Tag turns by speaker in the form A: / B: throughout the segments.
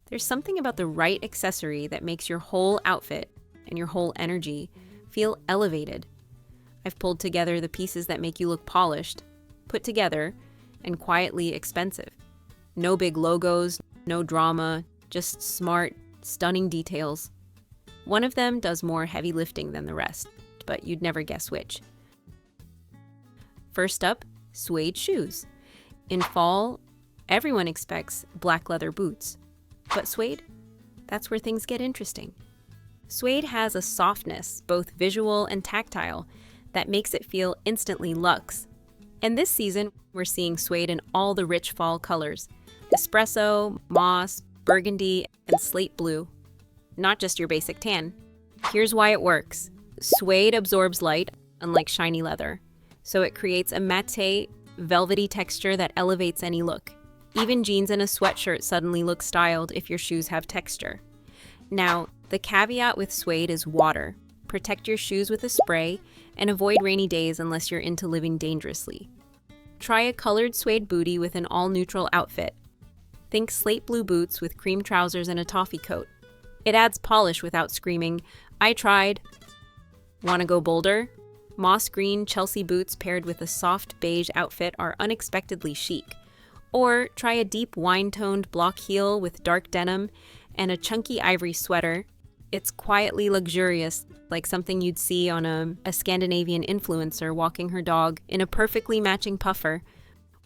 A: There's something about the right accessory that makes your whole outfit and your whole energy feel elevated. I've pulled together the pieces that make you look polished, put together, and quietly expensive. No big logos, no drama, just smart, stunning details. One of them does more heavy lifting than the rest, but you'd never guess which. First up, suede shoes. In fall, everyone expects black leather boots. But suede? That's where things get interesting. Suede has a softness, both visual and tactile, that makes it feel instantly luxe. And this season, we're seeing suede in all the rich fall colors: espresso, moss, burgundy, and slate blue. Not just your basic tan. Here's why it works. Suede absorbs light, unlike shiny leather, so it creates a matte, velvety texture that elevates any look. Even jeans and a sweatshirt suddenly look styled if your shoes have texture. Now, the caveat with suede is water. Protect your shoes with a spray and avoid rainy days unless you're into living dangerously. Try a colored suede bootie with an all-neutral outfit. Think slate blue boots with cream trousers and a toffee coat. It adds polish without screaming, "I tried." Want to go bolder? Moss green Chelsea boots paired with a soft beige outfit are unexpectedly chic. Or try a deep wine-toned block heel with dark denim and a chunky ivory sweater. It's quietly luxurious, like something you'd see on a Scandinavian influencer walking her dog in a perfectly matching puffer.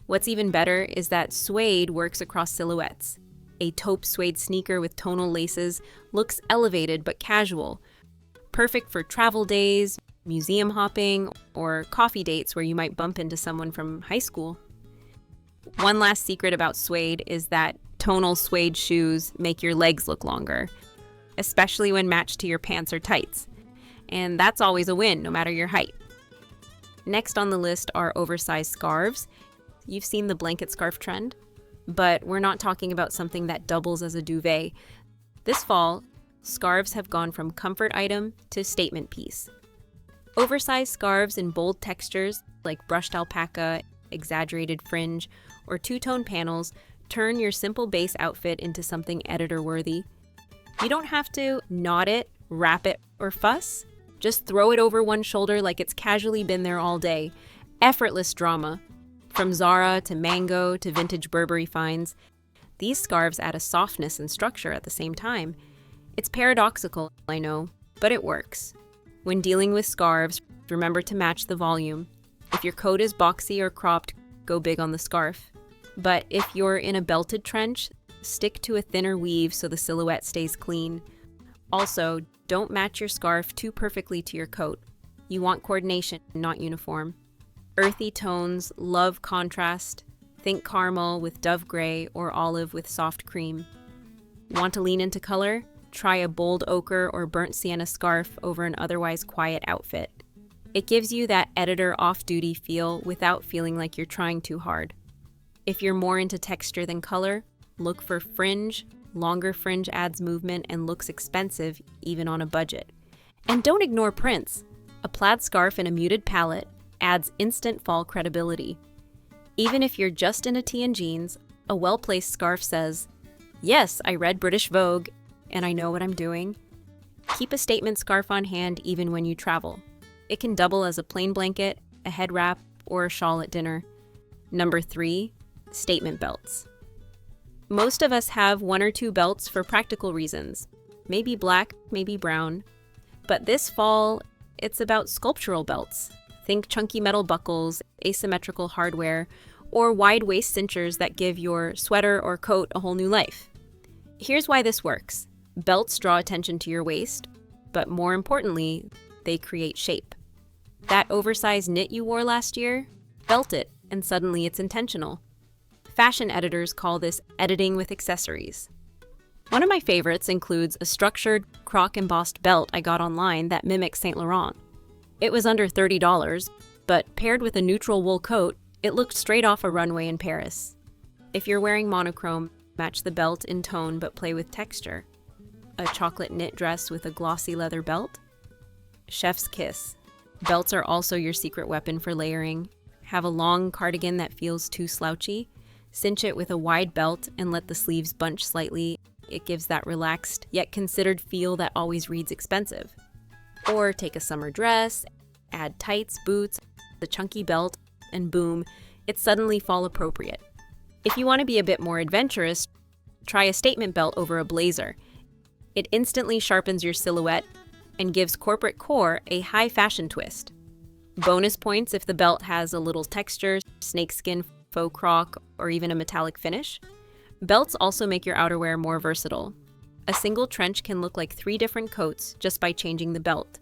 A: What's even better is that suede works across silhouettes. A taupe suede sneaker with tonal laces looks elevated but casual, perfect for travel days, museum hopping, or coffee dates where you might bump into someone from high school. One last secret about suede is that tonal suede shoes make your legs look longer, especially when matched to your pants or tights. And that's always a win, no matter your height. Next on the list are oversized scarves. You've seen the blanket scarf trend, but we're not talking about something that doubles as a duvet. This fall, scarves have gone from comfort item to statement piece. Oversized scarves in bold textures like brushed alpaca, exaggerated fringe, or two-tone panels turn your simple base outfit into something editor-worthy. You don't have to knot it, wrap it, or fuss. Just throw it over one shoulder like it's casually been there all day. Effortless drama. From Zara to Mango to vintage Burberry finds, these scarves add a softness and structure at the same time. It's paradoxical, I know, but it works. When dealing with scarves, remember to match the volume. If your coat is boxy or cropped, go big on the scarf. But if you're in a belted trench, stick to a thinner weave so the silhouette stays clean. Also, don't match your scarf too perfectly to your coat. You want coordination, not uniform. Earthy tones, love contrast. Think caramel with dove gray or olive with soft cream. Want to lean into color? Try a bold ochre or burnt sienna scarf over an otherwise quiet outfit. It gives you that editor off-duty feel without feeling like you're trying too hard. If you're more into texture than color, look for fringe. Longer fringe adds movement and looks expensive, even on a budget. And don't ignore prints. A plaid scarf in a muted palette adds instant fall credibility. Even if you're just in a tee and jeans, a well-placed scarf says, "Yes, I read British Vogue, and I know what I'm doing." Keep a statement scarf on hand even when you travel. It can double as a plain blanket, a head wrap, or a shawl at dinner. Number 3, statement belts. Most of us have one or two belts for practical reasons. Maybe black, maybe brown. But this fall, it's about sculptural belts. Think chunky metal buckles, asymmetrical hardware, or wide waist cinchers that give your sweater or coat a whole new life. Here's why this works. Belts draw attention to your waist, but more importantly, they create shape. That oversized knit you wore last year? Belt it, and suddenly it's intentional. Fashion editors call this editing with accessories. One of my favorites includes a structured, croc-embossed belt I got online that mimics Saint Laurent. It was under $30, but paired with a neutral wool coat, it looked straight off a runway in Paris. If you're wearing monochrome, match the belt in tone but play with texture. A chocolate knit dress with a glossy leather belt? Chef's kiss. Belts are also your secret weapon for layering. Have a long cardigan that feels too slouchy? Cinch it with a wide belt and let the sleeves bunch slightly, It gives that relaxed yet considered feel that always reads expensive. Or take a summer dress, add tights, boots, a chunky belt, and boom, it's suddenly fall appropriate. If you want to be a bit more adventurous, try a statement belt over a blazer. It instantly sharpens your silhouette and gives corporate core a high fashion twist. Bonus points if the belt has a little texture, snakeskin, faux croc, or even a metallic finish. Belts also make your outerwear more versatile. A single trench can look like 3 different coats just by changing the belt.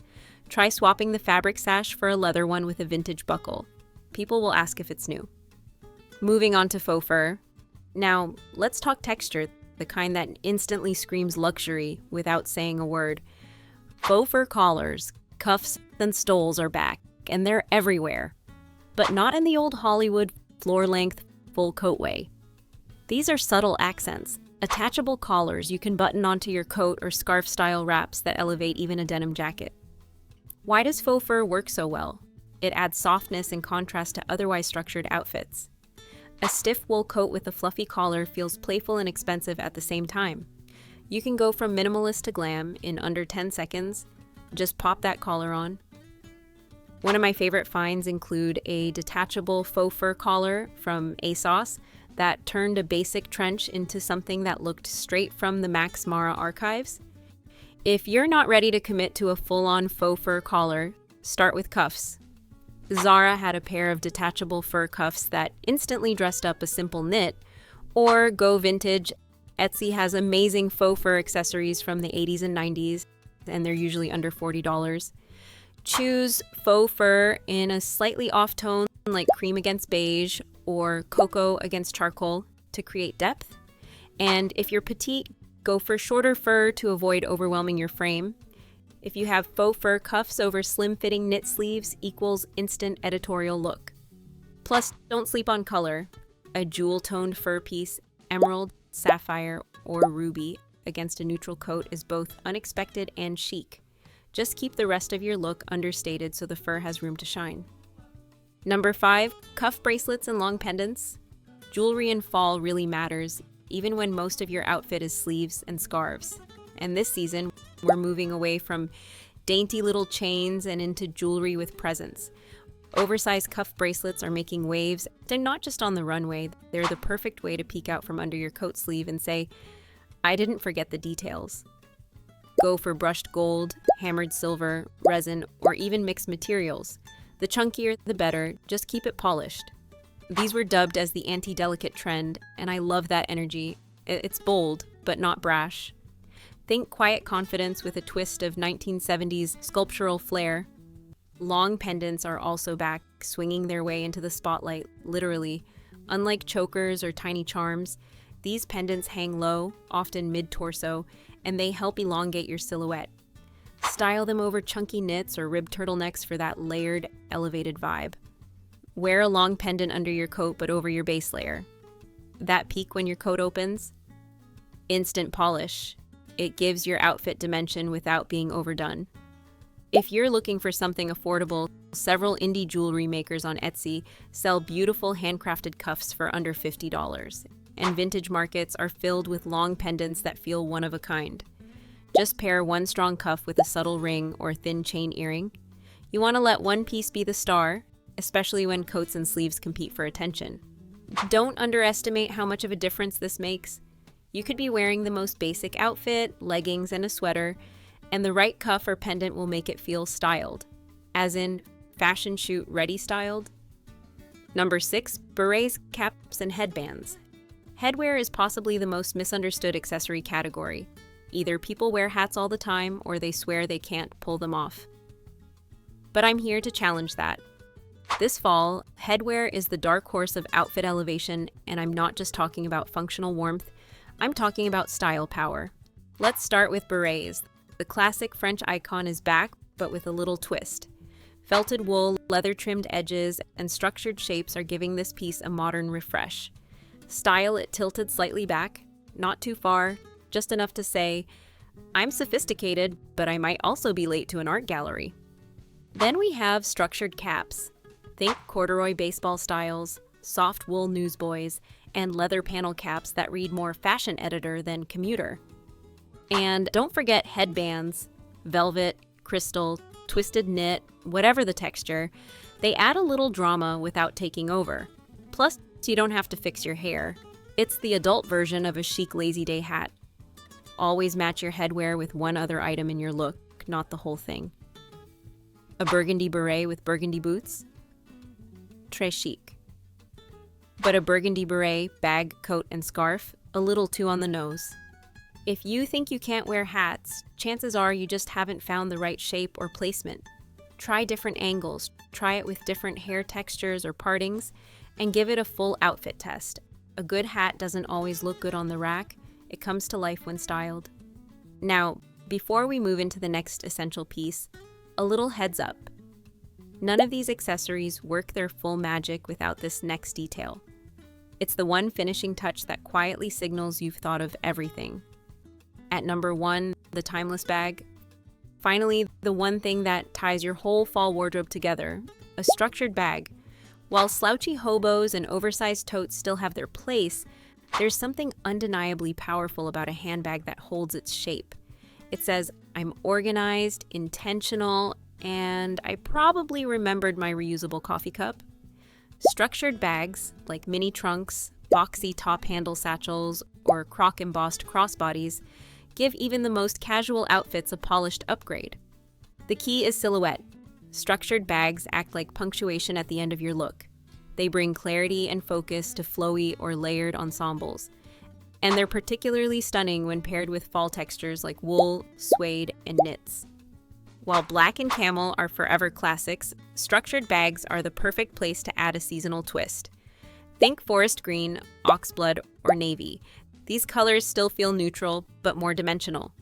A: Try swapping the fabric sash for a leather one with a vintage buckle. People will ask if it's new. Moving on to faux fur. Now, let's talk texture, the kind that instantly screams luxury without saying a word. Faux fur collars, cuffs, and stoles are back, and they're everywhere. But not in the old Hollywood floor-length, full coat way. These are subtle accents, attachable collars you can button onto your coat or scarf-style wraps that elevate even a denim jacket. Why does faux fur work so well? It adds softness in contrast to otherwise structured outfits. A stiff wool coat with a fluffy collar feels playful and expensive at the same time. You can go from minimalist to glam in under 10 seconds. Just pop that collar on. One of my favorite finds include a detachable faux fur collar from ASOS that turned a basic trench into something that looked straight from the Max Mara archives. If you're not ready to commit to a full-on faux fur collar, start with cuffs. Zara had a pair of detachable fur cuffs that instantly dressed up a simple knit, or go vintage. Etsy has amazing faux fur accessories from the 80s and 90s, and they're usually under $40. Choose faux fur in a slightly off tone like cream against beige or cocoa against charcoal to create depth. And if you're petite, go for shorter fur to avoid overwhelming your frame. If you have faux fur cuffs over slim-fitting knit sleeves equals instant editorial look. Plus, don't sleep on color. A jewel-toned fur piece, emerald, sapphire, or ruby against a neutral coat is both unexpected and chic. Just keep the rest of your look understated so the fur has room to shine. Number 5, cuff bracelets and long pendants. Jewelry in fall really matters, even when most of your outfit is sleeves and scarves. And this season, we're moving away from dainty little chains and into jewelry with presence. Oversized cuff bracelets are making waves. They're not just on the runway, they're the perfect way to peek out from under your coat sleeve and say, I didn't forget the details. Go for brushed gold, hammered silver, resin, or even mixed materials. The chunkier, the better, just keep it polished. These were dubbed as the anti-delicate trend, and I love that energy. It's bold, but not brash. Think quiet confidence with a twist of 1970s sculptural flair. Long pendants are also back, swinging their way into the spotlight, literally. Unlike chokers or tiny charms, these pendants hang low, often mid-torso, and they help elongate your silhouette. Style them over chunky knits or ribbed turtlenecks for that layered, elevated vibe. Wear a long pendant under your coat but over your base layer. That peak when your coat opens? Instant polish. It gives your outfit dimension without being overdone. If you're looking for something affordable, several indie jewelry makers on Etsy sell beautiful handcrafted cuffs for under $50, and vintage markets are filled with long pendants that feel one of a kind. Just pair one strong cuff with a subtle ring or thin chain earring. You want to let one piece be the star, especially when coats and sleeves compete for attention. Don't underestimate how much of a difference this makes. You could be wearing the most basic outfit, leggings, and a sweater, and the right cuff or pendant will make it feel styled, as in fashion shoot ready styled. Number 6, berets, caps, and headbands. Headwear is possibly the most misunderstood accessory category. Either people wear hats all the time or they swear they can't pull them off. But I'm here to challenge that. This fall, headwear is the dark horse of outfit elevation, and I'm not just talking about functional warmth, I'm talking about style power. Let's start with berets. The classic French icon is back, but with a little twist. Felted wool, leather-trimmed edges, and structured shapes are giving this piece a modern refresh. Style it tilted slightly back, not too far, just enough to say, I'm sophisticated, but I might also be late to an art gallery. Then we have structured caps. Think corduroy baseball styles, soft wool newsboys, and leather panel caps that read more fashion editor than commuter. And don't forget headbands, velvet, crystal, twisted knit, whatever the texture. They add a little drama without taking over. Plus, you don't have to fix your hair. It's the adult version of a chic lazy day hat. Always match your headwear with one other item in your look, not the whole thing. A burgundy beret with burgundy boots? Très chic. But a burgundy beret, bag, coat, and scarf? A little too on the nose. If you think you can't wear hats, chances are you just haven't found the right shape or placement. Try different angles, try it with different hair textures or partings, and give it a full outfit test. A good hat doesn't always look good on the rack, it comes to life when styled. Now, before we move into the next essential piece, a little heads up. None of these accessories work their full magic without this next detail. It's the one finishing touch that quietly signals you've thought of everything. At number 1, the timeless bag. Finally, the one thing that ties your whole fall wardrobe together, a structured bag. While slouchy hobos and oversized totes still have their place, there's something undeniably powerful about a handbag that holds its shape. It says, I'm organized, intentional, and I probably remembered my reusable coffee cup. Structured bags, like mini trunks, boxy top handle satchels, or croc-embossed crossbodies, give even the most casual outfits a polished upgrade. The key is silhouette. Structured bags act like punctuation at the end of your look. They bring clarity and focus to flowy or layered ensembles. And they're particularly stunning when paired with fall textures like wool, suede, and knits. While black and camel are forever classics, structured bags are the perfect place to add a seasonal twist. Think forest green, oxblood, or navy. These colors still feel neutral, but more dimensional.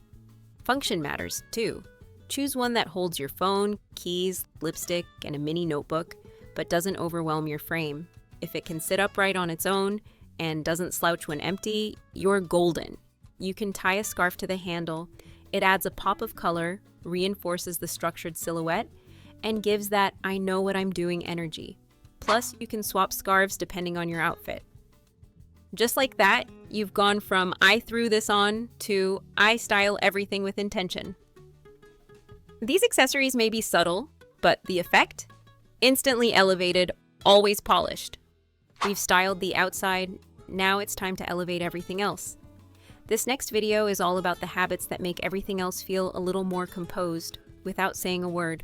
A: Function matters, too. Choose one that holds your phone, keys, lipstick, and a mini notebook, but doesn't overwhelm your frame. If it can sit upright on its own and doesn't slouch when empty, you're golden. You can tie a scarf to the handle. It adds a pop of color, reinforces the structured silhouette, and gives that I know what I'm doing energy. Plus, you can swap scarves depending on your outfit. Just like that, you've gone from I threw this on to I style everything with intention. These accessories may be subtle, but the effect? Instantly elevated, always polished. We've styled the outside, now it's time to elevate everything else. This next video is all about the habits that make everything else feel a little more composed without saying a word.